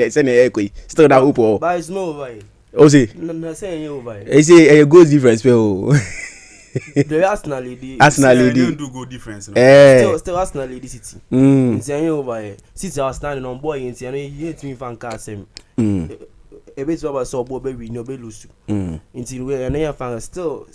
Send a equi. Still that hoop. But it's no over. Oh, see. No, saying you over. I say a goes difference. Well, the Arsenal lady. Arsenal lady. Don't do go difference. Still Arsenal lady City. Saying you over. City are standing on boy and saying you hate me fan casem. A bit of a so baby no be lose. Until we and your fan still.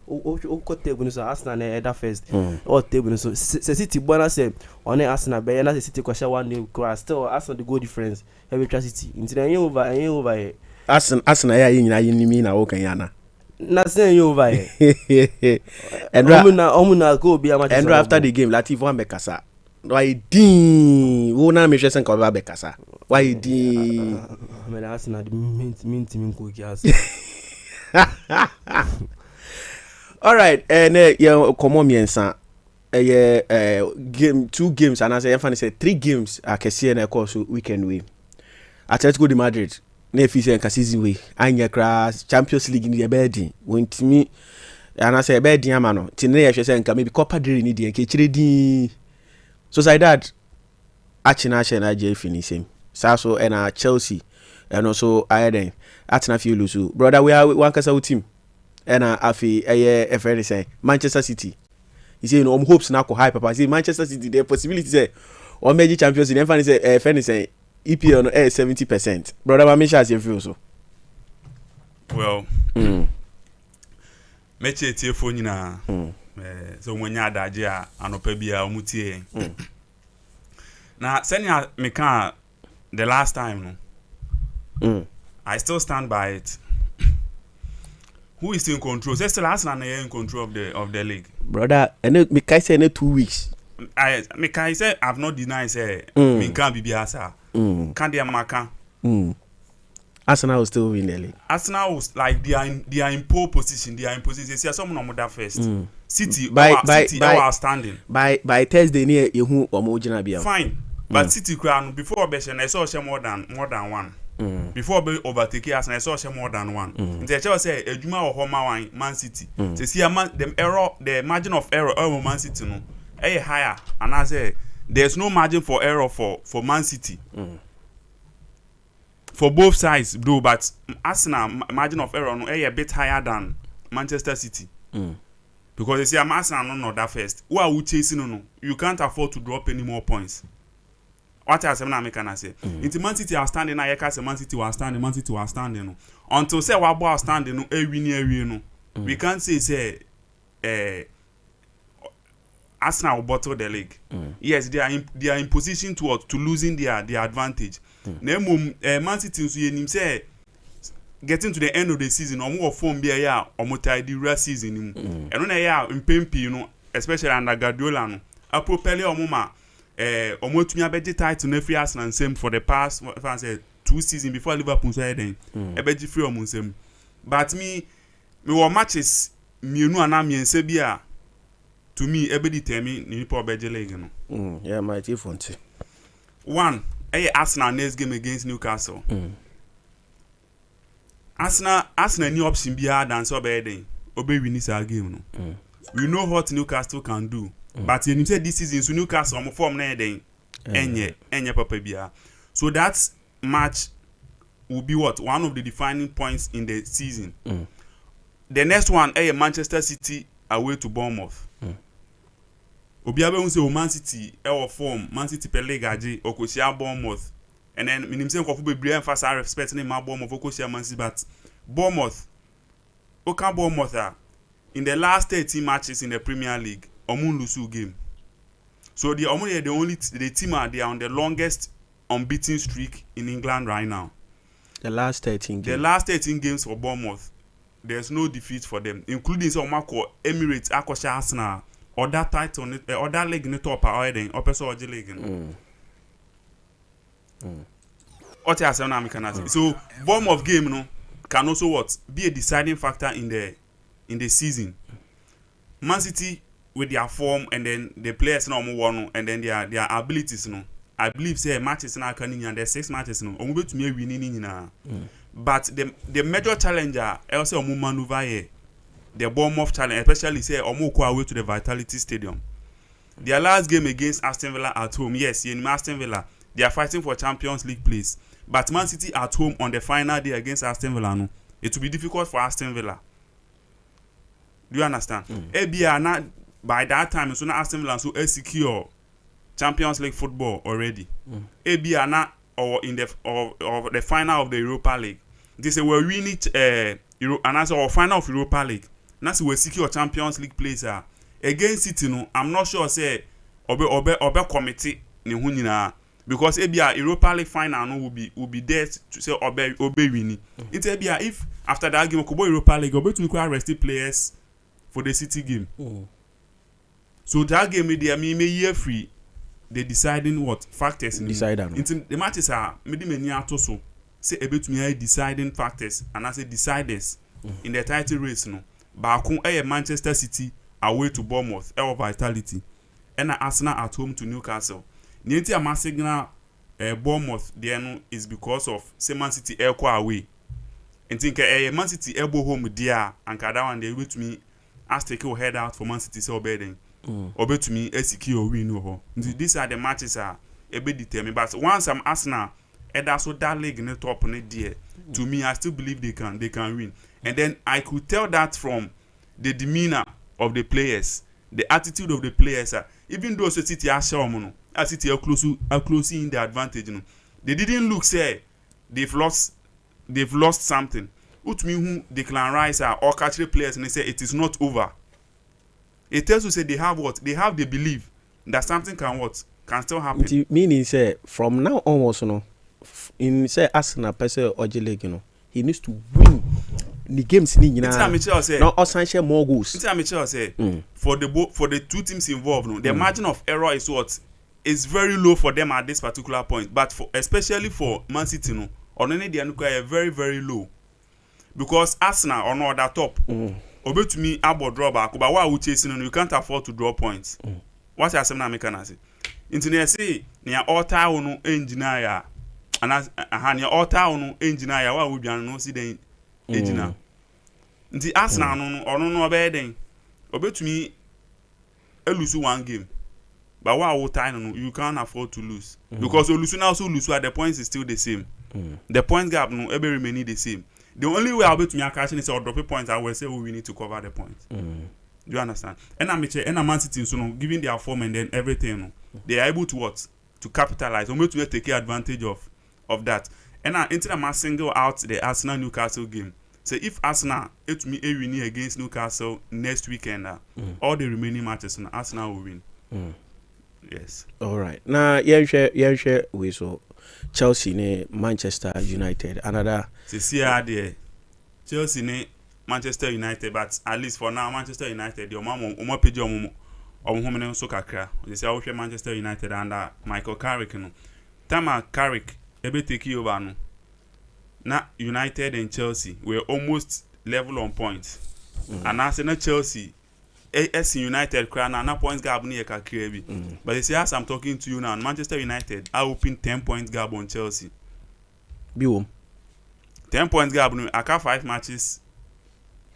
Oko table so Arsenal na that first. Or table so City bona say on Arsenal be na City kwasha 1-0 still Arsenal the goal difference every City. Until you over. Arsenal ya yin na yin mi na wo kan yana. Na say you over. And omuna go be amateur. And after the game Latif wan bekasa. Why din wo na me hwesen ka ba bekasa. Why din me na Arsenal the mean ko kias. All right, and yeah, come on, miensa. Game 2 games, and I say, I say 3 games. I can see a course weekend way. Atletico de Madrid, Nefi and Cassisi way. Anya Crash, Champions League in the bed. When to me, and I say, bed, Yamano. Tinea, she said, maybe Copa del Rey, and Kitchedi. So, say that Achinash and IJ finishing. Sasso and Chelsea, and also Ireland. Atina Fiulusu. Brother, we are one Casa team. And afi a friend say Manchester City. He say no hopes na ko high papa. Say Manchester City the possibility say or major champions in friend say friend say EPL no 70%. Brother Mamisha as you feel so. Well, meche tie fo nyina so wonya adaje a anopa bia omutie. Na senior me kan the last time no. I still stand by it. Who is in control? Say still Arsenal in control of the league. Brother, and me kai say in 2 weeks. Me kai say I've not denied say me can be Asa. Can they maka? Arsenal will still win the league. Arsenal was like they are in pole position. They are in position. They see someone on that first. City are standing. By Thursday near you omojina bia. Fine. But City crown before Beshan I saw more than one. Before be overtake us and I saw more than one. The church say Ejuma or Homa Man City. They see the margin of error over Man City no higher. And I say there's no margin for error for Man City. For both sides, though, but Arsenal margin of error no a bit higher than Manchester City. Because they see Arsenal no that first. Who are we chasing no? You can't afford to drop any more points. What I say na make can say? Into Man City are standing now. You can say Man City was standing. No. Until say what about standing no win no. We can't say Arsenal will bottle the league. Yes, they are in position to losing their advantage. Man City so you say getting to the end of the season or more form be ya or more tidy rest season. And when they are in Pempi, especially under Guardiola no. Apropele omuma omotumia beji title na free Arsenal same for the past 2 seasons before Liverpool so then e beji free omum same. But me were matches mienu ana miense bia to me e be determine ni po beji league no. Yeah, my different. One, Arsenal next game against Newcastle. Arsenal any option bia than so be den obe win this game no. We know what Newcastle can do. But you say this season so Newcastle am form na den enye papa bia. So that match will be one of the defining points in the season. The next one Manchester City away to Bournemouth. Obiabe won say Man City form Man City per league age okosia Bournemouth. And then minim say nkofo bebre emphasize respect na ma Bournemouth okosia Man City, but Bournemouth in the last 13 matches in the Premier League omun lose game. So the team they are on the longest unbeaten streak in England right now. The last 13 games. The last 13 games for Bournemouth, there's no defeat for them, including some Emirates, Akosha Arsenal, or that title, or that league in the top or then upper soldier league. What else can so Bournemouth game can also be a deciding factor in the season. Man City with their form and then the players no more one and then their abilities no. I believe say matches now can and there's 6 matches no. Omo betumi winning na. But the major challenger also omo maneuver here. The Bournemouth challenge, especially say omo go away to the Vitality Stadium. Their last game against Aston Villa at home, yes, in Aston Villa, they are fighting for Champions League place. but Man City at home on the final day against Aston Villa no it will be difficult for Aston Villa. Do you understand? Ebia na by that time so na Aston Villa so secure Champions League football already. Ebia na or in the final of the Europa League. They say we win it and as our final of Europa League. Na say we secure Champions League place against City no I'm not sure say obe committee ne ho nyina because ebia Europa League final no will be there to say obe win. It ebia if after that game Kobo Europa League obe to arrest players for the City game. So that game they me year free they deciding what factors in the matches are many ato so say ebetumi deciding factors and I say deciders in the title race no baako Manchester City away to Bournemouth Vitality and Arsenal at home to Newcastle. Nienti ama signal Bournemouth there no is because of say Man City away. And think Man City home there and that one they betumi as take your head out for Man City so bedding. Obetumi secure win no. These are the matches are a bit determined. But once I'm Arsenal, that's so that league in the top on it there. To me, I still believe they can win. And then I could tell that from the demeanor of the players, the attitude of the players. Even though City are shown, City are close in the advantage. They didn't look say they've lost something. Which mean who Declan Rice or catch the players and they say it is not over. It tells you say they have what? They have the belief that something can still happen. Meaning say from now onwards, in say Arsenal person or league, he needs to win the games ni nyina. Now Osanche more goals. For the two teams involved, the margin of error is what is very low for them at this particular point. But especially for Man City, only they are very very low because Arsenal are not at top. Obetumi abo draw back but why we chasing you can't afford to draw points. What I say na make na say into say near altar no engineer ya and as near altar no engineer ya why we bian no see den engineer nti Arsenal no obey den obetumi lose one game but why we time no you can't afford to lose because you lose now so lose the points is still the same. The point gap no ever remain the same. The only way I'll be to me catching is I'll drop a point. I will say we need to cover the points. Do you understand? And I'm Man City, so giving their form and then everything, they are able to what? To capitalize. I'm going to take advantage of that. And until I'm single out the Arsenal Newcastle game. So if Arsenal it me a win against Newcastle next weekend, all the remaining matches Arsenal will win. Yes. All right. Now share we so Chelsea ne Manchester United another see there Chelsea ne Manchester United but at least for now Manchester United your mama page home so kakra they say I Manchester United under Michael Carrick no Tama Carrick ebe take over no na United and Chelsea were almost level on points and as na Chelsea AS United na points gap near kakra but they say as I'm talking to you now Manchester United are open 10 points gap on Chelsea. Biwom 10 points gap no aka 5 matches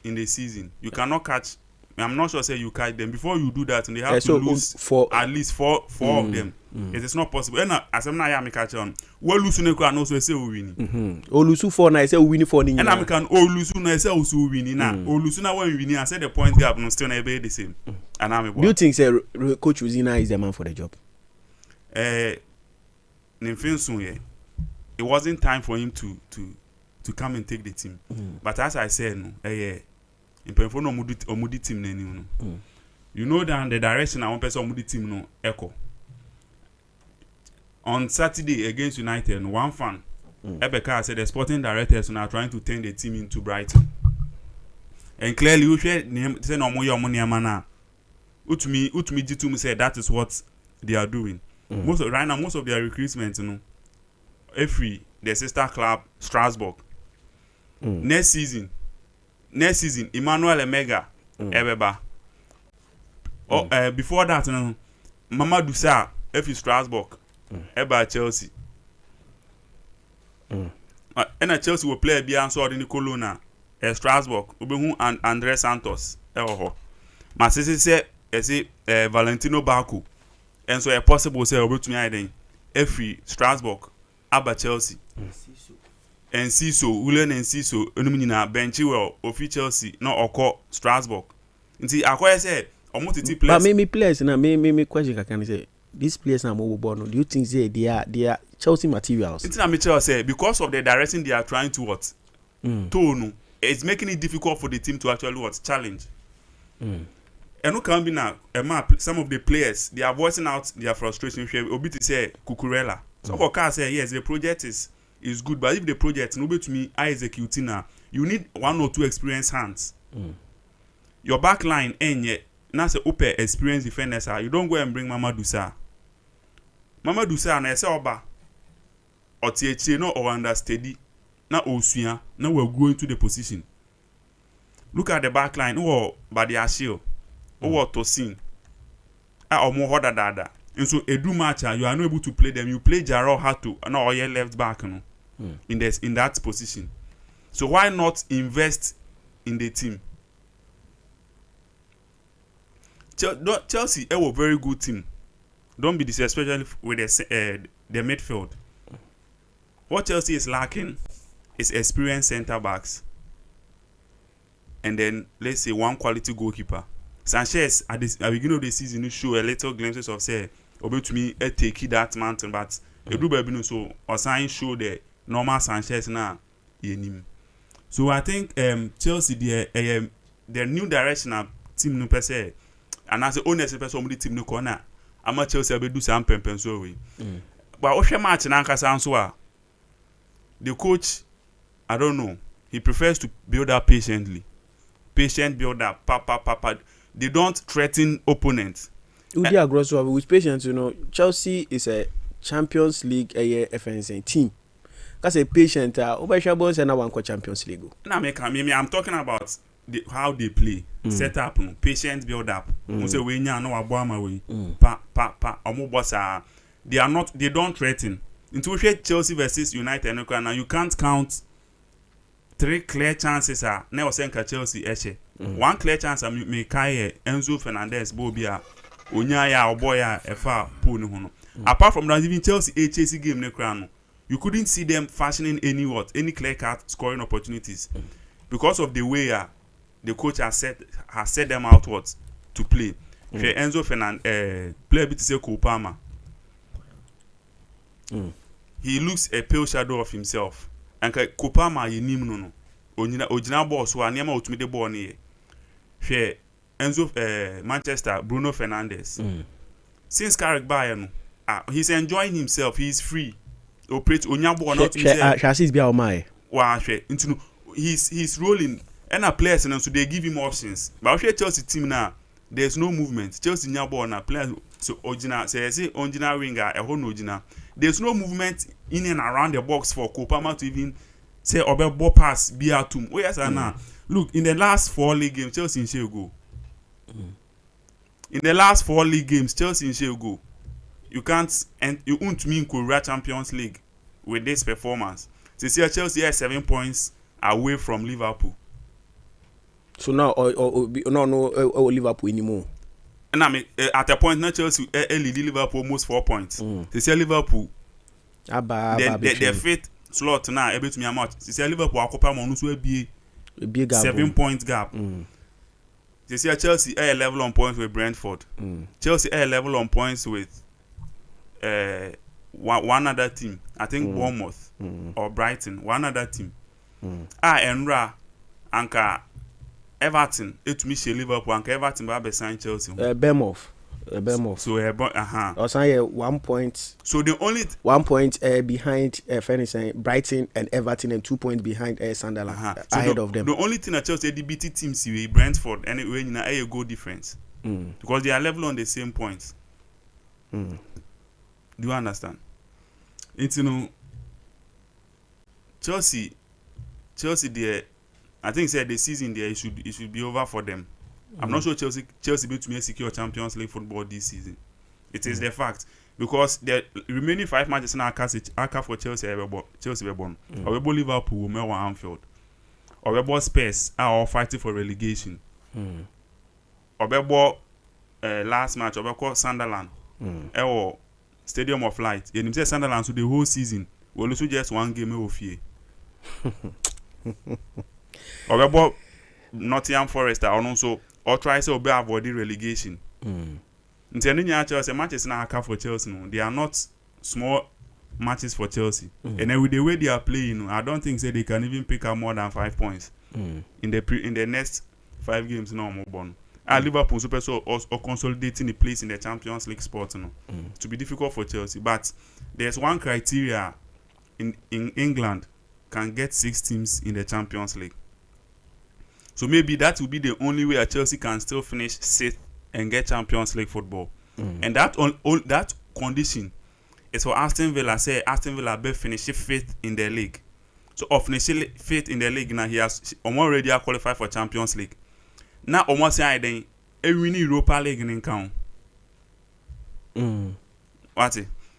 in the season. You cannot catch I'm not sure say you catch them before you do that and they have to lose for at least four of them. It is not possible. And as I'm not catch on. We lose no can also say we win. O lose 4 na say we win 4 ni. And I can lose no say also win na. O lose na when we win I say the point gap no still na be the same. And I'm do you think say coach Uzina is the man for the job? It wasn't time for him to come and take the team. But as I said no in perform omudi team nani no. You know that the direction I want person omudi team no echo. On Saturday against United, one fan Ebeka said the sporting directors are trying to turn the team into Brighton. And clearly you say no more your money amana. Utumi Jitum said that is what they are doing. Most of their recruitment, every their sister club Strasbourg. Next season, Emmanuel Emega Ebeba. Before that, Mama Dusa, every Strasbourg, Eba Chelsea. And Chelsea will play beyond so in Colonna, Strasbourg, Ubehu and Andre Santos. My sister said, Valentino Baku. And so a possible say over to me every Strasbourg, Abba Chelsea. Enciso Ulen Enciso enum nyina benchi well ofi Chelsea na okọ Strasbourg nti akoye say omo titi players but me players na me question can say these players na mo born do you think say they are Chelsea materials? nti na me tell say because of the direction they are trying to what tone it's making it difficult for the team to actually what challenge. And no can be now some of the players they are voicing out their frustration. Obi to say Cucurella. So can say yes, the project is good, but if the project no be to me I executing now, you need 1 or 2 experienced hands. Your back line yet now say open experienced defenders you don't go and bring Mama Dusa na say oba or THC no or understudy na Osuya now we're going to the position. Look at the back line Badiashile Tosin or more harder dada. And so edu match you are not able to play them. You play Jarrell Hato and or your left back in that position. So why not invest in the team? Chelsea a very good team. Don't be disrespectful with the midfield. What Chelsea is lacking is experienced centre backs. And then let's say one quality goalkeeper. Sanchez at the beginning of the season show a little glimpses of say obi to me take that mountain, but do baby so or sign show the normal Sanchez na yenim. So I think Chelsea their new direction of team no per se and as the owners person the team no corner ama Chelsea be do some pempen so we. But o hwe match na nkasa nso a the coach I don't know, he prefers to build up patiently. Patient build up, papa. They don't threaten opponents. With patience, Chelsea is a Champions League FNC team. That's a patient. Bones and one Champions League. I'm talking about how they play, set up, patient build up. Say we no aboma we, they don't threaten. Into Chelsea versus United, now you can't count 3 clear chances never send Chelsea eche. One clear chance me kai Enzo Fernandez Bobia Onyaya Oboya efa pool no. Apart from that, even Chelsea game ne you couldn't see them fashioning any clear cut scoring opportunities because of the way the coach has set them outwards to play. Enzo Fernandez play a bit to say Kopama. He looks a pale shadow of himself. And Kopama yenim no ojina ball so anema otumi de ball ne hwe Enzo Manchester Bruno Fernandes since Carrick Bayern he's enjoying himself, he's free operate onya ball not Chassis bia o mai wa hwe into he's rolling and a players and so they give him options but hwe Chelsea team now there's no movement. Chelsea nya ball na players so ojina say ojina winger e ho no ojina there's no movement in and around the box for Kopama to even say ball pass Biatum. Oh yes, now look in the last 4 league games Chelsea in share go. In the last 4 league games Chelsea in share go. You can't and you won't mean Korea Champions League with this performance. So see Chelsea are 7 points away from Liverpool. So now no Liverpool anymore. And I mean at a point now Chelsea lead Liverpool almost 4 points. They say Liverpool the fifth slot now able to me amount. They say Liverpool occupy mo no so be 7 point gap. They say Chelsea are level on points with Brentford. Chelsea are level on points with one other team. I think Bournemouth or Brighton, one other team. Enra anka Everton it me share Liverpool anka Everton ba be sign Chelsea. Bournemouth. So also 1 point. So the only 1 point behind Brighton and Everton and 2 points behind Sunderland ahead of them. The only thing that Chelsea the BT teams see Brentford anyway in a goal difference. Because they are level on the same points. Do you understand? It's Chelsea there I think said the season there it should be over for them. I'm not sure Chelsea be to me secure Champions League football this season. It is the fact because the remaining 5 matches in our for Chelsea be born. Or we Liverpool me or Anfield. Or we Spurs are all fighting for relegation. Or we last match or we Sunderland. Or Stadium of Light. You say Sunderland so the whole season we lose just one game of fear. Or about Nottingham Forest are also or try to avoid the relegation. Intending Chelsea matches now for Chelsea. No, they are not small matches for Chelsea. And then with the way they are playing, I don't think they can even pick up more than 5 points in the next 5 games. No more born. Liverpool super so or consolidating the place in the Champions League spot. No, to be difficult for Chelsea. But there's one criteria in England can get 6 teams in the Champions League. So maybe that will be the only way Chelsea can still finish 6th and get Champions League football. And that condition is for Aston Villa. Say Aston Villa be finish 5th in the league. So of finishing 5th in the league now he has already qualified for Champions League. Now almost say then a win Europa League in count. What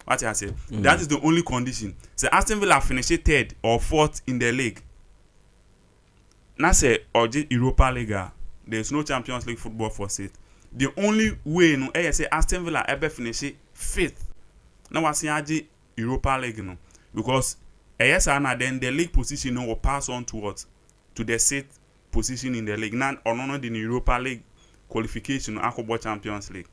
I say? That is the only condition. So Aston Villa finish 3rd or 4th in the league. Now say or Europa League, there's no Champions League football for 6th. The only way no say Aston Villa ever finish 5th. Now I say Europa League no because then the league position will pass on to what to the 6th position in the league. Now or no the Europa League qualification Akobo Champions League.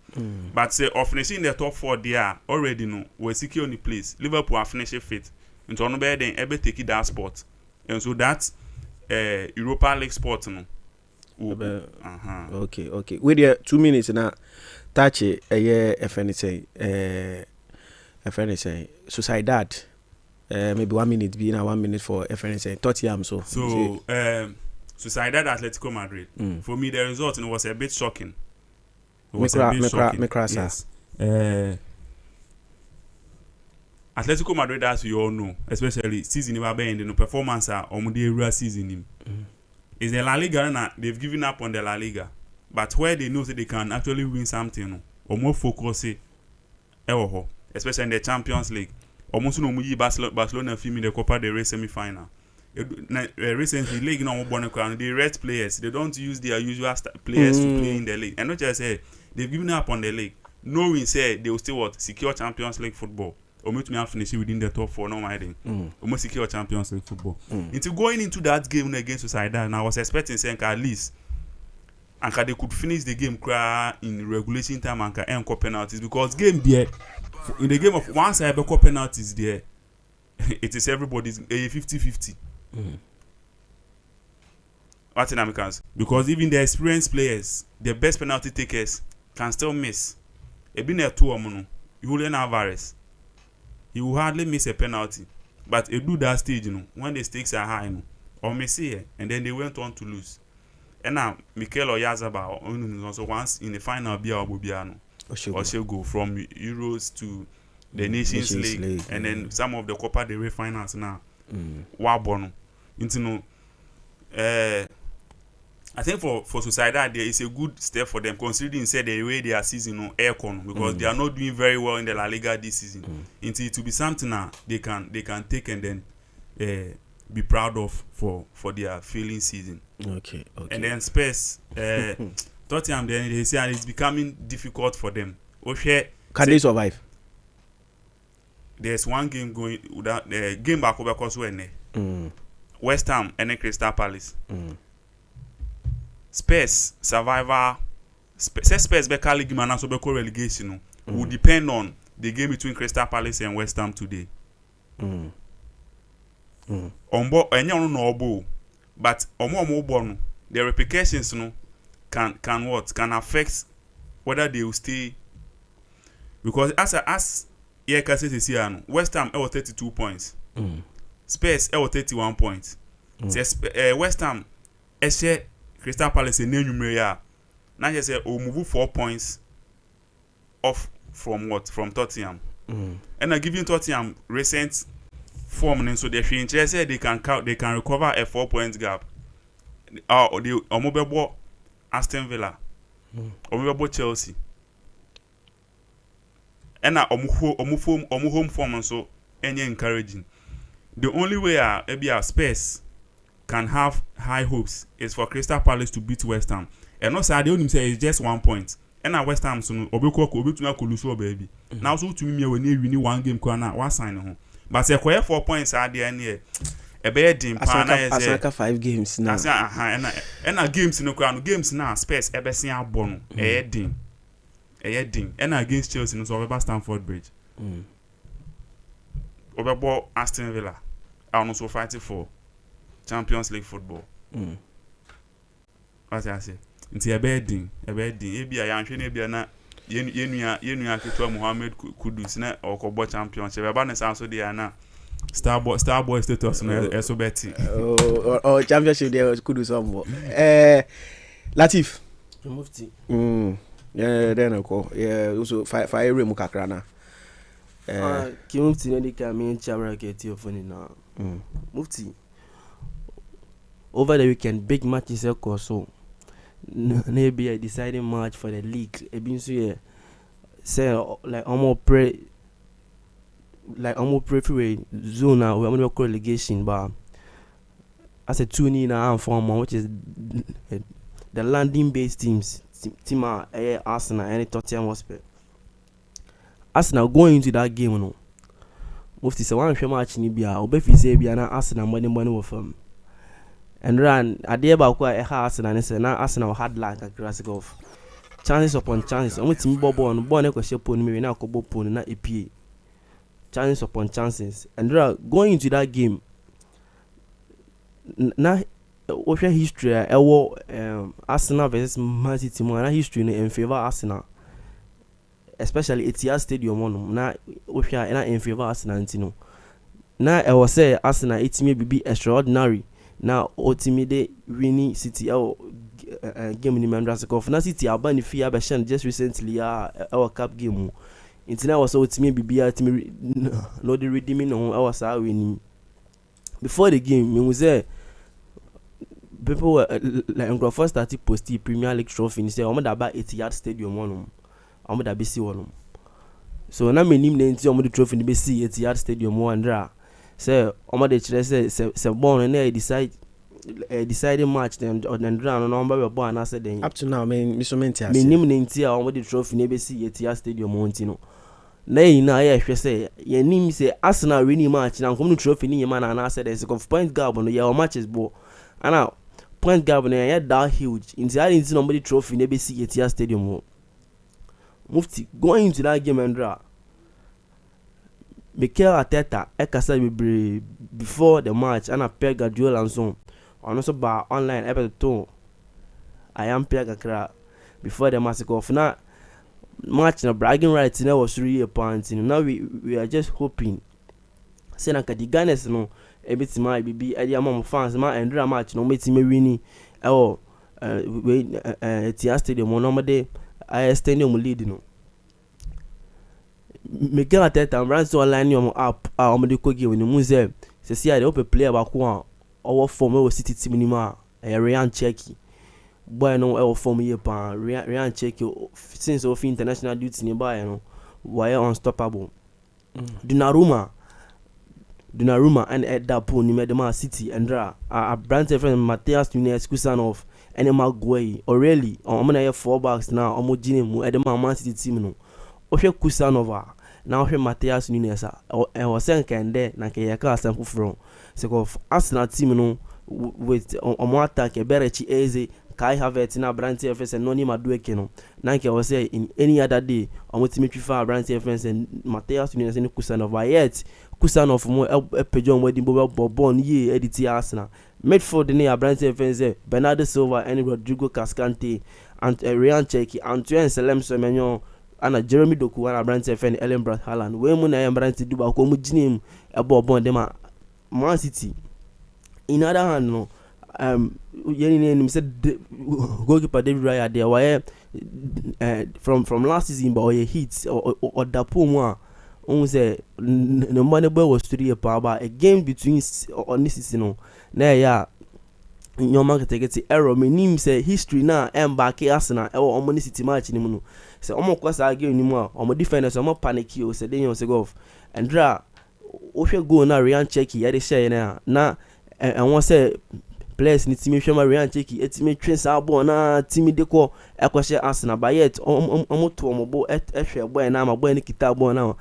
But say of finishing in the top 4 there already no we secure the place. Liverpool are finishing 5th. Into no better then ever take that spot. And so that's Europa League spot no. Okay. Wait there 2 minutes now. Touch it. FNC. Sociedad. Maybe 1 minute. Be now 1 minute for FNC. Tottenham. So Sociedad Atletico Madrid. For me, the result was a bit shocking. Yes. Atletico Madrid, as we all know, especially season never been in the performance on the regular season. Is the La Liga now? They've given up on the La Liga, but where they know that they can actually win something, or more focus, especially in the Champions League. Almost no muji Barcelona film in the Copa del Rey semi-final. Recently, league now they rest players. They don't use their usual players to play in the league. And not just say they've given up on the league, knowing say they will still secure Champions League football. Almost me have finished within the top 4. No mind. Almost secure Champions League football. Into going into that game against Sociedad, and I was expecting saying at least and they could finish the game in regulation time and end penalties because game there in the game of once I have penalties there, it is everybody's 50-50. What Americans? Because even the experienced players, the best penalty takers, can still miss. It been a 2 Julian Alvarez. He will hardly miss a penalty. But it do that stage, when the stakes are high, or Messi, and then they went on to lose. And now Mikel Oyarzabal also once in the final Bobiano. Or go from Euros to the Nations League, and then some of the Copa del Rey finals now. Wabono. I think for Sociedad there is a good step for them considering say the way they are season aircon because they are not doing very well in the La Liga this season. Until it will be something they can take and then be proud of for their failing season. Okay. And then Spurs Tottenham then they say it's becoming difficult for them. Can they survive? There's one game going without the game back over because when West Ham and then Crystal Palace. Spurs survivor Spurs be league man so be relegation will depend on the game between Crystal Palace and West Ham today. But the repercussions can affect whether they will stay because as West Ham 32 points. Spurs 31 points. West Ham Crystal Palace now just say move 4 points off from Tottenham. And I giving Tottenham recent form and so they say they can recover a 4 points gap. The Aston Villa, Chelsea. And now home form and so any encouraging. The only way maybe our Spurs can have high hopes is for Crystal Palace to beat West Ham. And also they only say it's just 1 point. And now West Ham so baby. Now so to me when you win 1 game corner, one sign home. but say 4 points are there near a bed dim Asaka 5 games now. And games no crown games now space ebesi abon e din and against Chelsea no so over Stamford Bridge over Aston Villa are also fighting for Champions League football. What I say nti e bed din e bia ya nhwe na bia na yenu aketwa Mohamed Kudus na okobo championship e ba na so dey na Starboy status na eso beti oh championship there Kudus sombo Latif Mufti yeah then also fire mu kakra na ki Mufti na dika me chamra get your phone na Mufti over the weekend big matches so maybe a deciding match for the league e been so yeah say like almost pray free zone now we am call relegation but as a 2-0 now form which is the landing based teams team Arsenal and Tottenham Hotspur. Arsenal going into that game no Mufti say one match ni bia obefi say bia na Arsenal money wo fam and ran ade ba ko Arsenal ne say na Arsenal had like a classic of chances upon chances omo team ball no e ko shepo no me na ko bopo no na epie chances upon chances and going into that game na what history Arsenal versus Man City na history in favor Arsenal especially Etihad Stadium on na na in favor Arsenal ntino na I was say Arsenal it may be extraordinary na ultimate winning City game ni members of na City abani fi abeshan just recently our cup game intina was ultimate bibia timi no the redeeming on our say winning before the game me was say people were like first started posting Premier League trophy say omo da ba Etihad Stadium on omo da be see one so na me nim na nti omo the trophy ni be see Etihad Stadium one dra say omo dey kire say born na deciding match then dra no omo be born na say then up to now me mente ase me nim na nti omo the trophy ni be see Etihad Stadium on ti no na yi na ya hwe say ye nim say Arsenal winning match na kom the trophy ni yema na say there's a point gap no your matches bo ana point gap na ya that huge in the end nobody trophy na be see Etihad Stadium. Mufti going into that game and Mikel Arteta ekasa before the match and Pep Guardiola and so on also by online episode I am Pep Guardiola before the match off na match na bragging rights na was 3 points now we are just hoping say na the Gunners no ebitima bibi edi amam fans ma endra match no metime wini Etihad Stadium no made stadium lead no Mikel Arteta ran so online your app the kogi when mu say see I hope player ba ko our form we City team ni ma Ryan Cherki boy no our form here pa Ryan Cherki since of international duty ni ba no why unstoppable Donnarumma and at that point ni made Man City and a brand friend Matthias Nunes Kusanov and Maguire already on na 4 backs now omo gine mu at the Man City team no ohwe Kusanov na ohwe Matthias Nunes e was can there na ke yaka sample from so of Arsenal team no with omo attack e Berechi Eze Kai Havertz na brand FS and Noni Madueke no na ke was say in any other day omo team twifa brand FS and Matthias Nunes and Kusanov yet Kusanov mo pejon wedding bobon ye edit Arsenal midfield ni Abrante Fenze Bernardo Silva and Rodrigo Cascante and Ryan Cherki Antoine Selem Semenyo and Jeremy Doku and Abrante Fen Ellen Brad Haaland we mu na Abrante Duba ko mu ginim e bobon dem Man City in other hand no yeni name said goalkeeper David Raya there why from last season but he hits or da pomo on say no money boy was 3 power a game between on this season no na ya your market get error me nim say history na back Arsenal e o Man City match ni mu no say omo kwasa game ni mu a omo defenders omo panic o say den say golf and dra o hwe goal na Ryan Cherki ya de share na and won say players ni team hwe ma Ryan Cherki etimi twen sa ball na team de ko e ko share Arsenal but yet omo to omo bo e hwe boy na ma boy ni kita ball na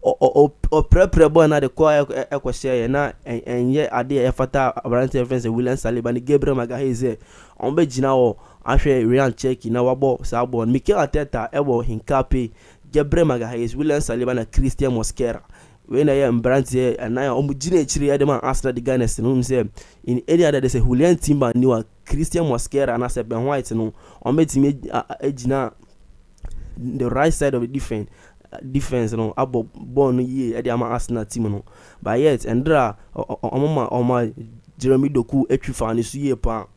o prepare boy na de kwa e share na enye ade e fata abrante friends William Saliba ni Gabriel Magalhaes on be gina wo ahwe Ryan Check na wabo sa ball Mikel Arteta e wo Hincapié Gabriel Magalhaes William Saliba na Christian Mosquera when I am branded and I am gina chiri ya de man Arsenal the Gunners no say in any other there's a Julian Timber ni wa Christian Mosquera and say Ben White no on be team gina the right side of the defense no abo ball no ye e dey am Arsenal team no but yet Endra oma Jeremy Doku etwifa ni so ye pa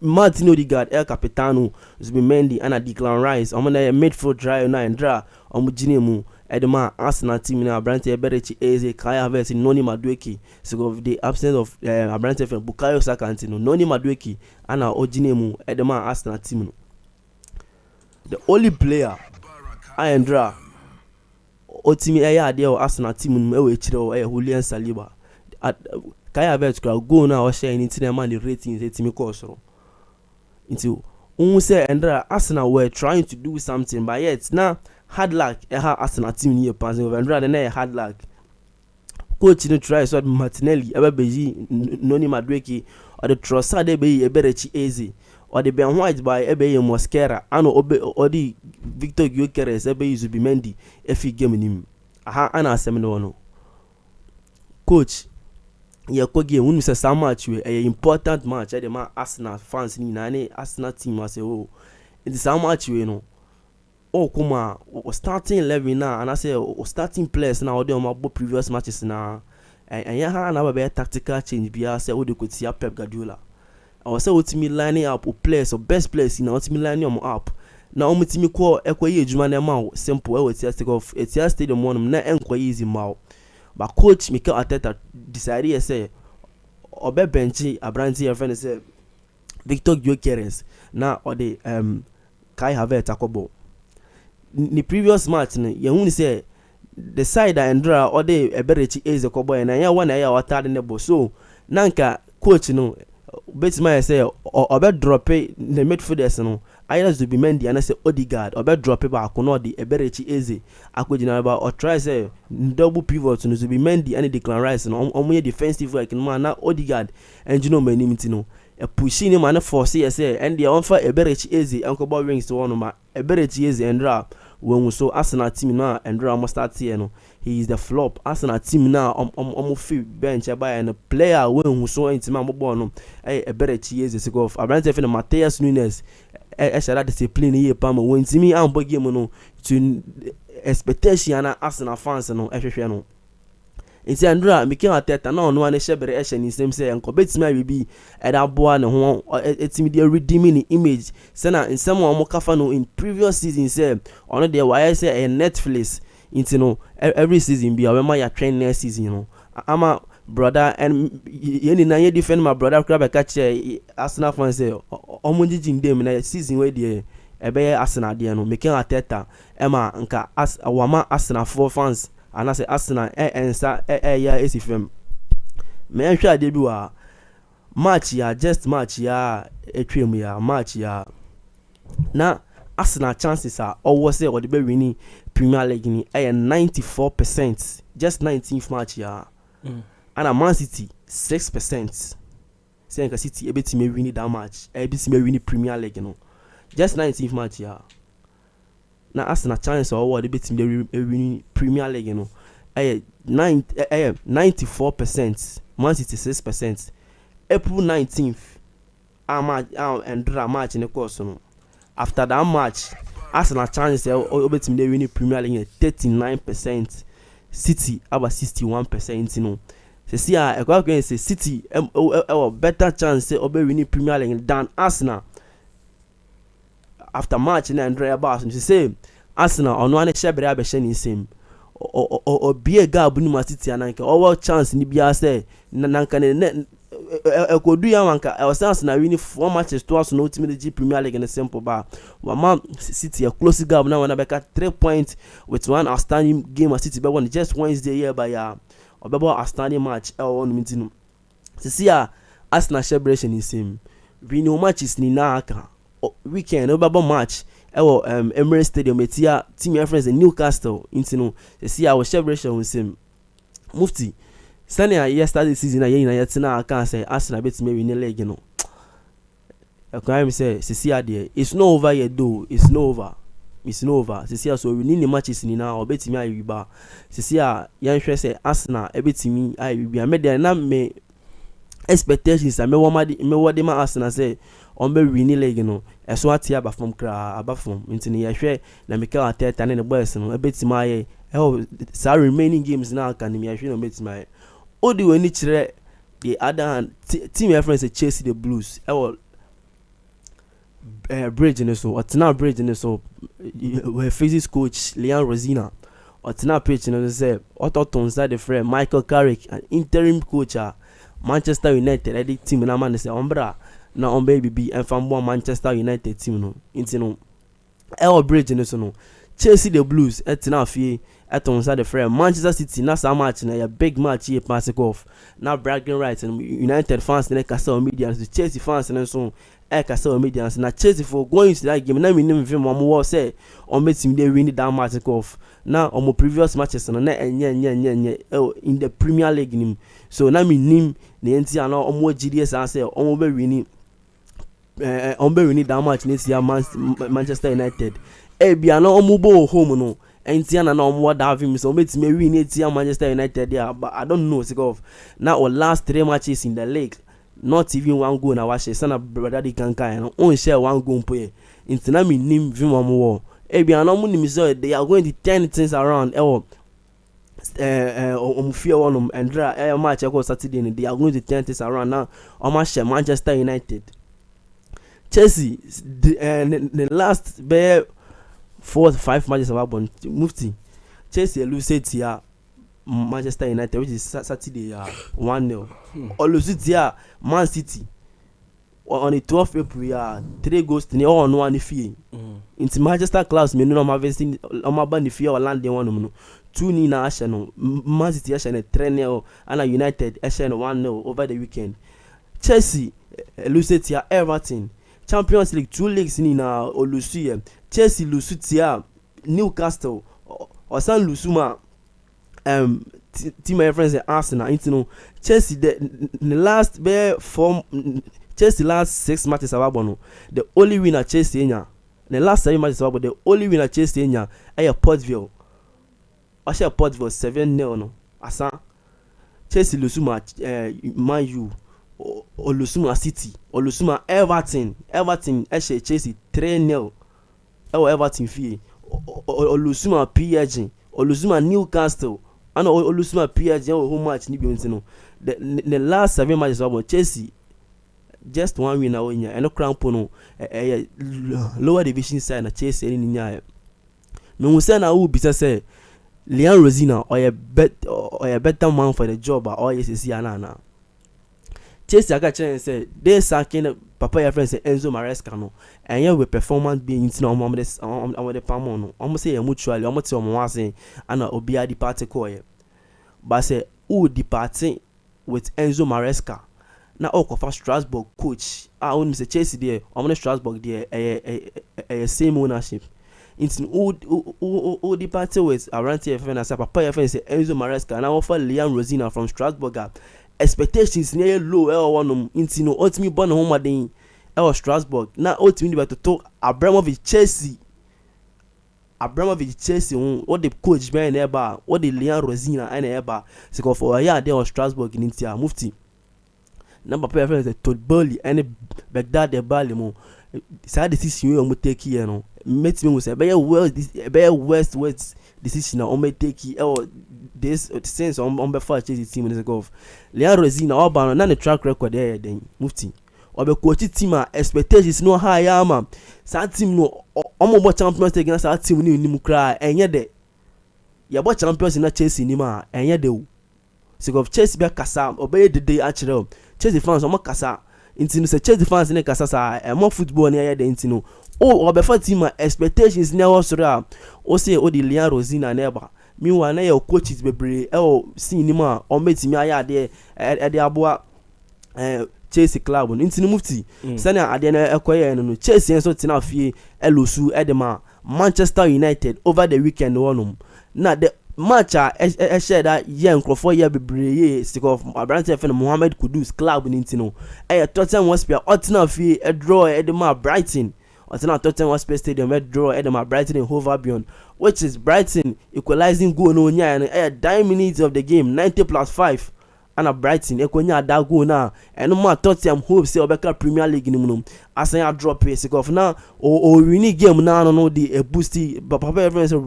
Martin Odegaard El Capitano Zubimendi and Declan Rice omo na midfield drive na Endra omo gine mu edema Arsenal team na Abrante Eberechi Eze Kai Havertz Noni Madueke so of the absence of Abrante Bukayo Saka Antino Noni Madueke and ogine mu edema Arsenal team no the only player Andra otimi eya ade o Arsenal team no e we chire o Julian Saliba Kai Havertz kra go na o share anything na man the ratings etimi course ro into say Andra Arsenal were trying to do something but yet now hard luck Arsenal team here passing over Andra na hard luck coach no try so Martinelli ebebeji Noni Madueke or the Trossard Eberechi Eze or the Ben White by Ebe Mosquera ano or the Victor Gyökeres Ebe Zubimendi efi game nim aha ana asem no coach ye ko game wonu say some match we a important match e dey ma Arsenal fans ni na ne Arsenal team as oh in the some match we no kuma starting 11 na and I say starting players na ode o previous matches na and ya na be tactical change bia say o de kotia Pep Guardiola I was ultimately lining up players or best players in ultimately lining up. Now, ultimately, call Equay Jumana Mao, simple, of a stadium one, not enquire easy Mao. But coach Mikel Arteta decided to say, Obe Benchy, a brandy, a friend said, Victor Gyökeres, now or the Kai Havertz Akobo. The previous match, you only say the side and draw or the Eberechi is a cowboy, and I want a third in the boss. So, Nanka, coach, no. Betsma say obe drop the midfielders no either to be Mendy and I say Odegaard obe drop ba akono di Eberechi Eze akojina ba or try say double pivot no to be Mendy and Declan Rice no omo defensive like no na Odegaard and you know my name no e pushing him and force say and they on for Eberechi Eze and ball rings to one ma Eberechi Eze and Ra when so Arsenal team now and Ra must start here no he is the flop Arsenal team now feel bench by and a player when so into man ball no Eberechi Eze go off Abrante for Matheus Nunes shall discipline here pam when me am boy game no to expectation na Arsenal fans no ehwehwe no It's Andra Mikel Arteta na no one shebere ehye ni same say enko betima we be boa ne ho etimi dey redeeming image say na nsem o mo kafa no in previous season say ono dey why say a Netflix into no every season be we ma ya train next season you know ama brother and yeni na ye defend my brother crab catch Arsenal fans say omo jijin dem na season we dey ebe Arsenal dey no Mikel Arteta ema nka awama Arsenal for fans and I say Arsenal ensa ya esifem me hwa de bi wa match ya just match ya etwem ya match ya na Arsenal chances are always say or the be winning Premier League ni 94% just 19th match ya and a Man City 6% say nka City ebetime win that match ebetime win Premier League no just 19th match ya na Arsenal chance or what ebetime win Premier League no 94% Man City 6% April 19th and draw match in the course no after that match Arsenal chance obetime win Premier League 39%, City about 61%, you know. See I go against City better chance obe win Premier League than Arsenal. After match na Andrea Bass she say Arsenal on one shebere abehye ni same o bie ga bu ni Man City ananka o chance ni bia say nanka ne ekodu ya wanka e was Arsenal win 4 matches to us no ultimate G Premier League in a simple bar Man City a close gap now when Baraka 3 points with one outstanding game at City be won just Wednesday here by obebo outstanding match on meeting see Arsenal celebration is same we no matches ni na aka weekend obebo match ewo Emirates Stadium etia team reference Newcastle into no see our celebration with him Mufti Sunday yesterday season na yetina aka say Arsenal bet me win league no I say see there it's not over yet though it's not over see so we need the matches ni na bet me ayi ba see yan hwe say Arsenal e bet me ayi bi am there na me expectations me what the man Arsenal say on be win league no eso atia aba from into ni hwe na Mikel Arteta na the boys no e bet me ayi sa remaining games na kan me hwe no bet me ayi odi we ni kire the other hand team reference Chelsea the Blues bridge in so Otna bridge in so we physics coach Leon Rosina Otna pitch in say Otto inside the frame Michael Carrick an interim coach Manchester United the team na man say ombra na on baby be and from Manchester United team no into no bridge in so no Chelsea the Blues etina fie inside the frame Manchester City na some match na a big match here pass off now bragging rights and United fans na Castle media the Chelsea fans and so Castle media na Chelsea for going to that game na me name film am say on me team dey win that match off now on previous matches na enye in the Premier League nim so na me nim na enti ana on GDS and say on be win that match next year Manchester United bia na omubo home no entiana na omo da have me so metime win etia Manchester United there but I don't know sick of now our last 3 matches in the league not even one goal na washe sana brother di kankan no on share one goal po intina me nim vim omo bia na omo nim so they are going to turn things around fear one and match go Saturday they are going to turn things around now omo share Manchester United Chelsea the last 4 to 5 matches about Mufti Chelsea lose it here Manchester United which is Saturday 1-0 or lose it here Man City on the 12th April 3 goals to all on one fee into Manchester class me no ma vesting on my band fee or land one no 2-0 na Arsenal Man City Arsenal 3-0 and United Arsenal 1-0 over the weekend Chelsea lose it here Everton Champions League 2 leagues in Olusia Chelsea lose to Newcastle or San Lusuma team reference Arsenal into Chelsea the last Chelsea last 6 matches about the only winner Chelsea nya the last 7 matches about the only winner Chelsea nya Portville or share Portville 7-0 no asa Chelsea Lusuma Man U Olusuma City Olusuma Everton Chelsea 3-0 Everton fee Olusuma PSG Olusuma Newcastle and Olusuma PSG home match ni bi no the last 7 matches about Chelsea just one win away and no crown pono lower division side na Chelsea ni nya me hu say na who be say Leon Rosina or a better man for the job or yes na Chelsea aka challenge say they sacking papa your friend say Enzo Maresca no and here with performance being into on the palm no almost say mutually almost on one say and obi a depart ko but say who departing with Enzo Maresca na okofa Strasbourg coach when say Chelsea there on Strasbourg there same ownership into who departed with around TFN as papa your friend say Enzo Maresca now offer Leon Rosina from Strasbourg expectations near low one into no ultimate born home again Strasbourg now ultimately to talk Abramovich Chelsea what the coach behind there what the Leon Rosina and there so for a year there Strasbourg in India Mufti number pair friends to Bali and Baghdad the Bali mo side decision you take here no makes me say be west decision on me take this sense on before Chelsea team in the golf Leon Rosina oba na the track record there then Mufti obe coach team expectations no high ama sa team no omo champions league na sa team ni nim kra enye de ya bo champions na Chelsea ni ma enye de o so of Chelsea be kasa obe de dey actually Chelsea fans omo kasa intino say Chelsea fans ni kasa sa more football ni ya de intino obe for team expectations ni o soro o say o di Leon Rosina neba meanwhile na your coaches bebre see ni ma o metimi aya de aboa Chelsea club no ntini Mufti sani ade na ekoye no Chelsea enso tina fie elosu edema Manchester United over the weekend wonum na the match a share that year nkrofo year bebreye stick of Abrante FM Mohamed Kudus club ntino Tottenham Hotspur otina fie a draw edema Brighton otina Tottenham Hotspur stadium a draw edema Brighton in Hove Albion, which is Brighton equalizing goal no nya and 9 minutes of the game 90+5 ana Brighton ekonya that goal na and no Tottenham hope say obeka Premier League ni mu asan ya drop it because now o win game na no the boosty but papa everyone say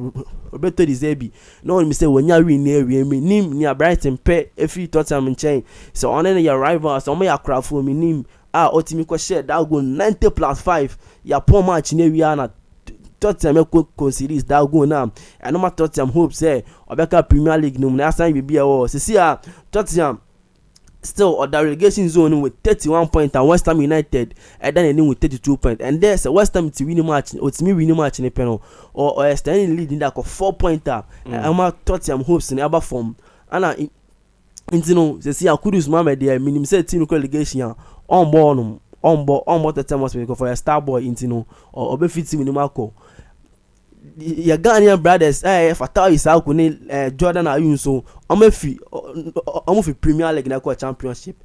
Roberto Di Zerbi no me say wonya win na ewie me nim ni Brighton pe efi Tottenham nchen so on any your rivals so me akra for me nim otimi ko share that goal 90+5 ya poor match na ewie na Tottenham concede that goal now and no Tottenham hope say obeka Premier League no na asan bibi e wo see Tottenham still on the relegation zone with 31 points and West Ham United and then ending with 32 points and there's a West Ham to win match or to me winning match in the panel or standing lead in that 4 pointer and I'm Tottenham hopes in the other form and you know they see Kudus Mohamed there minimum say team relegation on board Tottenham was because for a star boy into no or be fit with Marco your Ghanaian brothers Fatal Isaac ni Jordan Ayew so omo fi Premier League na ko championship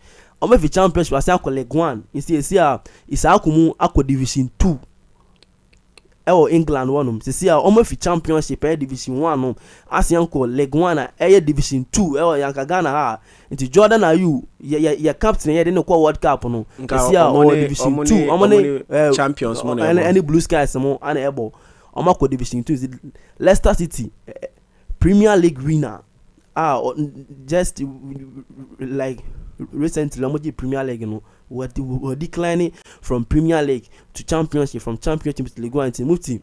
omo fi championship asa ko League 1 instead Isaac mu akọ Division 2 England one see omo fi championship Division 1 no asian ko League 1 na Division 2 yanka Ghana ha nti Jordan Ayew ya captain ye dey no ko World Cup no see Division 2 omo champions mo na any Blue Skies mo ana ebo Omako Division 2 Leicester City Premier League winner just like recently Omoji Premier League you know were declining from Premier League to Championship, from Championship to League 1 to Mufti.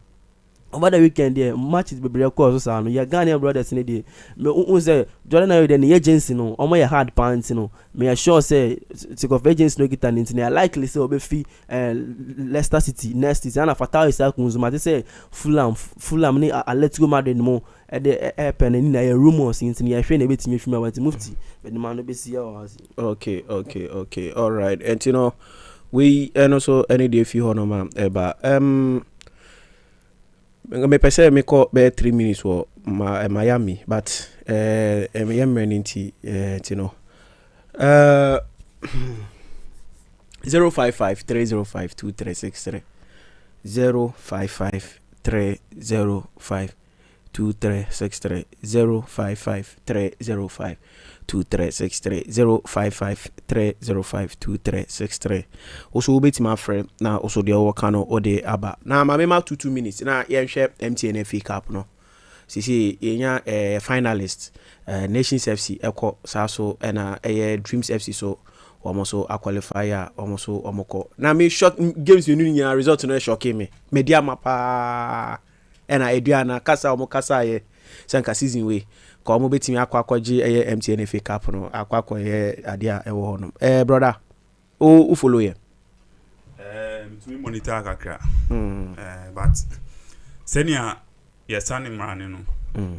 Over the weekend there matches be break course so no ya Ghanaian brothers in the me say Jordan Ayew the agency no omo ya hard pants no me sure say take of agency no get an internet likely say obe fi Leicester City next season and Fatal Isaac Nzuma say Fulham ni Atletico Madrid mo e de pen ni na rumors internet ya hwe na betimi fi ma Mufti but the man no be see ya. Okay, all right. And you know we and also any day fi hono ma eba me pese me ko be 3 minutes for Miami but me yamreninti you know 055-305-2363 055-305-2363 055-305-2363 055-305-2363 also beti my friend na also the work no ode aba na ma me ma 2 minutes na yen hwe MTN FA Cup no sisi yenya finalist Nations FC eko saso na Dreams FC so almost a qualifier almost omoko na me shock games we nya result no shock me media mapa na eduana kasa omokasa ye sanka season we ko omo betimi akwaje MTN FA Cup no akwakoye ade a ewo ho no brother o follow ye to me monitor kakra but senior yes standing man no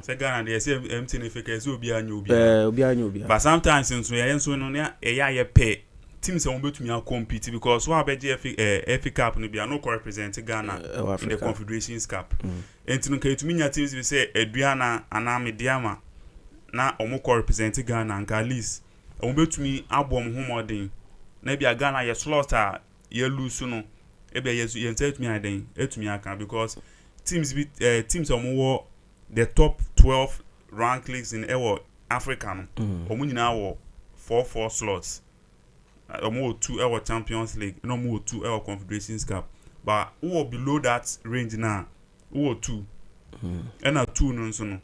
say Ghana dey say MTN FA Cup obi anya but sometimes since we enso no na ye pay teams say won betumi compete because what abeje FA Cup no bia no co represent Ghana in the Confederations Cup entinu ka etumi nya teams we say Eduana ana Mediama na omo co represent Ghana and at least omo betumi abom homodin na bia Ghana ye slaughter ye lose no e bia ye etumi aden etumi aka because teams omo the top 12 ranked leagues in Africa no omo nyina wo 4 slots omo 2 Champions League no omo 2 Confederations Cup but who below that range now who 2 and a 2 no so no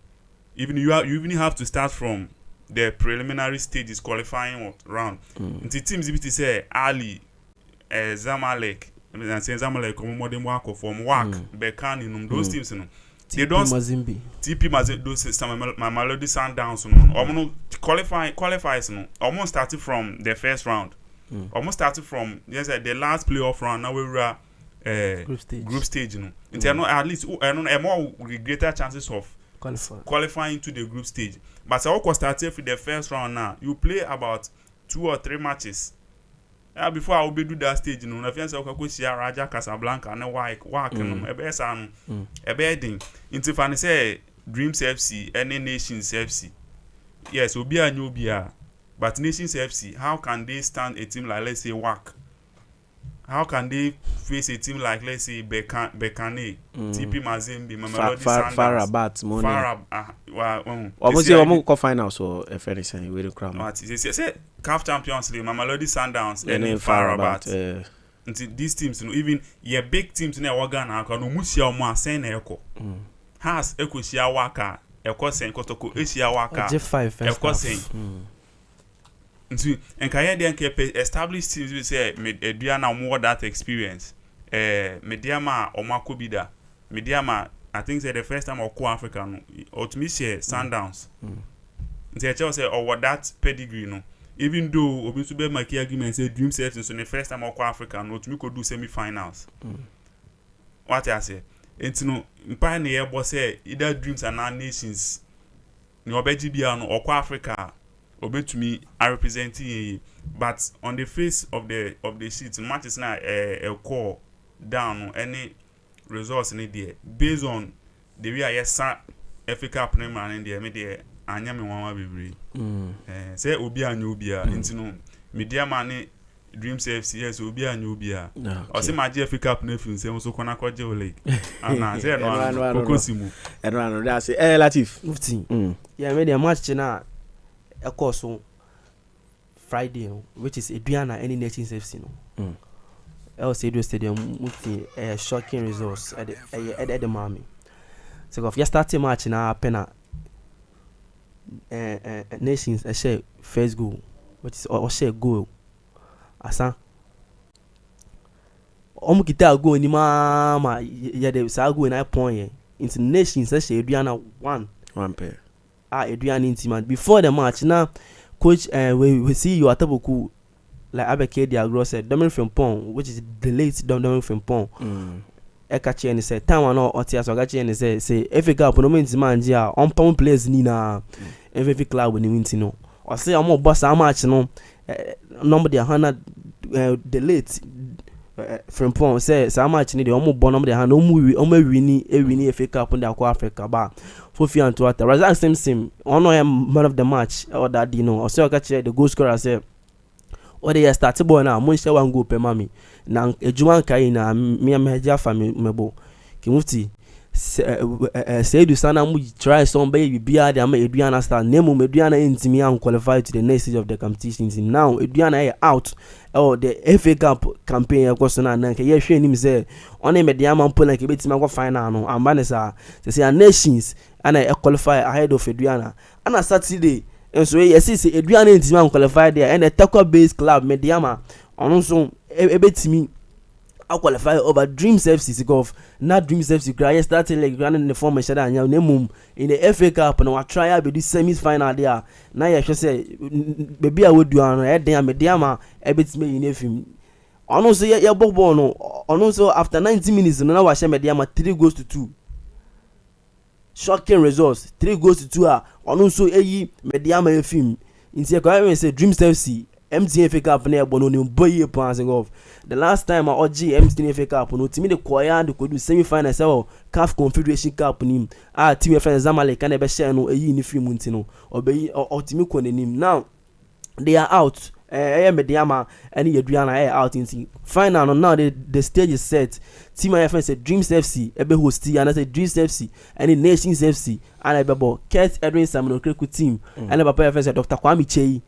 even you even have to start from the preliminary stages qualifying round until teams bit say Ali Zamalek and say Zamalek omo modern work from work Bekani no those teams no they don't Mazimbi TP Mazimbi those my Melody Sundowns no omo qualifies no almost started from the first round almost started from the last playoff round now we were group stage no until at least more greater chances of qualifying to the group stage but I started for the first round now you play about 2 or 3 matches before I will do that stage no na fianse okako sia Raja Casablanca na work no ebe sa no ebe din nti fa ne say Dreams FC any Nations FC yes obi anyo obi a but Nations FC how can they stand a team like let's say WAC? How can they face a team like let's say Bekane, TP Mazembe, Mamelodi Sundowns, Farabat, Money. Almost go finals or if anything we don't crown. Say CAF Champions League, Mamelodi Sundowns, and then Farabat. These teams, you know, even your big teams in our Ghana, no musia o mo sen eko. Has eko sia waka, eko sen kotoko esia waka. J5 eko sen. And can you establish teams we say Mediana more that experience? Mediama or Makobida. Mediama, I think say the first time or African or to me say Sundowns. They say or what that pedigree no. Even though Obisube Maki argument say Dreams FC so the first time or African no to me could do semi-finals. What I say? It's no pioneer boss say either Dreams and our Nations. No Obejibia no or Africa. To me, I represent it, but on the face of the sheet, match is not a call down on any resource in there based on the way I sat FA Cup name and in the media. I am one baby. Say Obi and Ubia, into no media money. Dreams FC yes Obi and Ubia. Or say my FA Cup nephew say also kona kwaje league. And say no Kokosimu. And no that's it. Latif. Mufti. Yeah, media match na a course Friday, which is Adriana any Nations FC no. El Cedo Stadium Mufti shocking results at the Miami. So if you start a match na pena Nations a share first goal, which is or share goal. Asa omu kita go ni mama ya de sa go na point into Nations a share Adriana one pair. Adriana intimate before the match now coach we see you ataboku like Abeke Diagro said Dominic Frimpong which is the late Dominic Frimpong ekachi and say time no otia so gachi and say FA Cup no mean man dia on pound players ni na FA club ni win no o say am boss am match no number the 100 the late Frimpong say sa match ni the am bo number the 100 win FA Cup and the Africa ba Fofi and Tuata. Razak Simpson, one of man of the match or that you know. Also, catch the goal scorer say, "Oh, they started ball now. Munche one go pe mami. Na ejuman kai na mi ameja family mebo. Mufti say do sana mu try some baby bia dey am Adriana start. Name Adriana intimi and qualify to the next stage of the competition. Now Adriana out. Oh, the FA Cup campaign because na ke ye hwe nim say on e media man pole ke betima go final no amba sa say Nations and I qualify ahead of Adriana. And a Saturday, and so yes, see Adriana intimi qualify there and a Takwa based club Mediama on so e betimi I qualify over Dreams FC golf. Not Dreams FC cry started like running the form shada anya nemum in the FA Cup and we try be this semi final there. Now you should say baby I would do an head there Mediama a bit me in film. On so ya bobo no on so after 90 minutes no na wa share Mediama 3 goals to 2. Shocking results 3 goals to 2 on so eyi Mediama e film. In say Dreams FC MTN FA Cup na ebo no ni boye passing off. The last time I OG MTN FA Cup no timi de koya de kodu semi final say CAF Confederation Cup ni team FA Zamalek can be share no eyi ni film ntino obeyi timi ko nanim. Now they are out Mediama and Adriana out in final no. Now the stage is set. Team FA say Dreams FC ebe hosti and I say Dreams FC and Nations FC and ebe Kurt Edwin Samuel Kreku team and Papa FA say Dr. Kwame Chei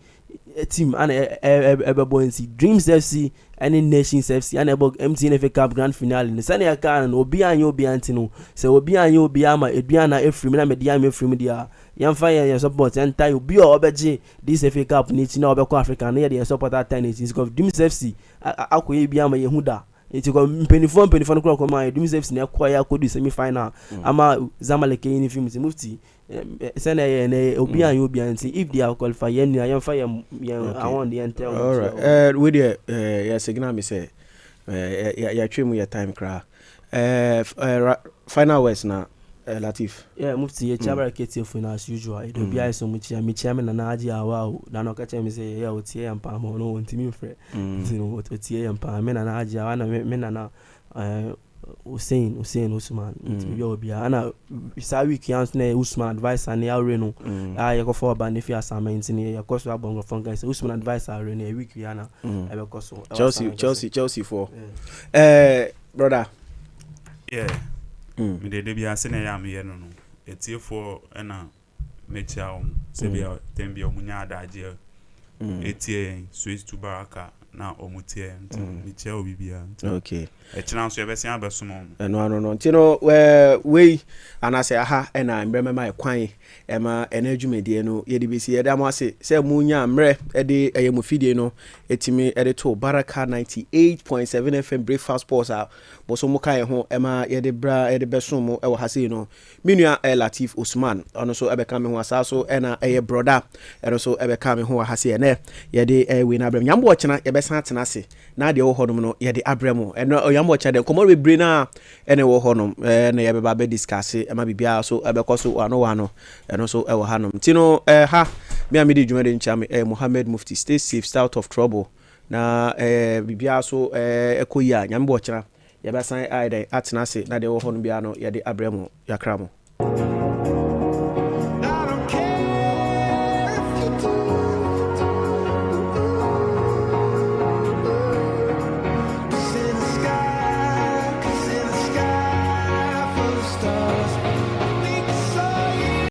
team and Ebeboensi Dreams FC and Nations FC and about MTN FA Cup Grand Finale. The Sanya Kan Obi and Obi Antino. So Obi and Obi Ama Adriana Efrimi na Mediama Efrimi dia. Yan fire your support and tie Obi Obeje this FA Cup nation Obeko Africa near the support that time it's got Dreams FC akoye bi ama Yehuda. It's got penifon kura koma Dreams FC na kwaya ko do semi final ama Zamalek in film Mufti. Send Obi and Obi and if they are qualified yan fire I want the enter. All right. With the signal me say ya trim your time cra. Final words now. Latif. Yeah, Mufti, yeah, Baraka for as usual. It will be so much. I'm chairman and Adia. Wow, Nano catch me say, yeah, what's here and Pam, no one to me, friend. You know what's here and Pam, men and Adia, and men and Hussein Usman. It will be Anna. Sawi can't say Usman advice and the Reno. I go for a band if you are some engineer, of course, Bongo Funk. Usman advice are Rene, a week, Yana, ever cost Chelsea for. Brother. Yeah. Me de bia se na ya me no no. Etiefo na mecha se bia tembia omunya adaje. Etie Swiss to Baraka na omutie mecha obibia. Okay. Echina so yebese abesomo. No. Tino we anase aha na mbrema mai kwan ema enadwumedie no yedi besi yeda mo ase se munya mre ede eyemufidie no etimi ede to Baraka 98.7 FM breakfast pause a boso mu kan ho ema yede bra yede besomo ewo hase no minua Latif Usman ono so ebeka me ho asaso na eye brother eno so ebeka me ho hase ne yede we na abrem nyambo ochena yebesa atena ase na de wo hodom no yede abrem eno yambo ochena de komo we bre na ene wo hodom na yebeba be discuss ema bibia so ebekọ so wano eno so ewo hanom tino ha me amidi dwumade nchame Mohammed Mufti stay safe, stay out of trouble na bibia so ekoyi a nyambo ochena yebesa ai atena ase na de wo hodom bia no yede abrem yakramo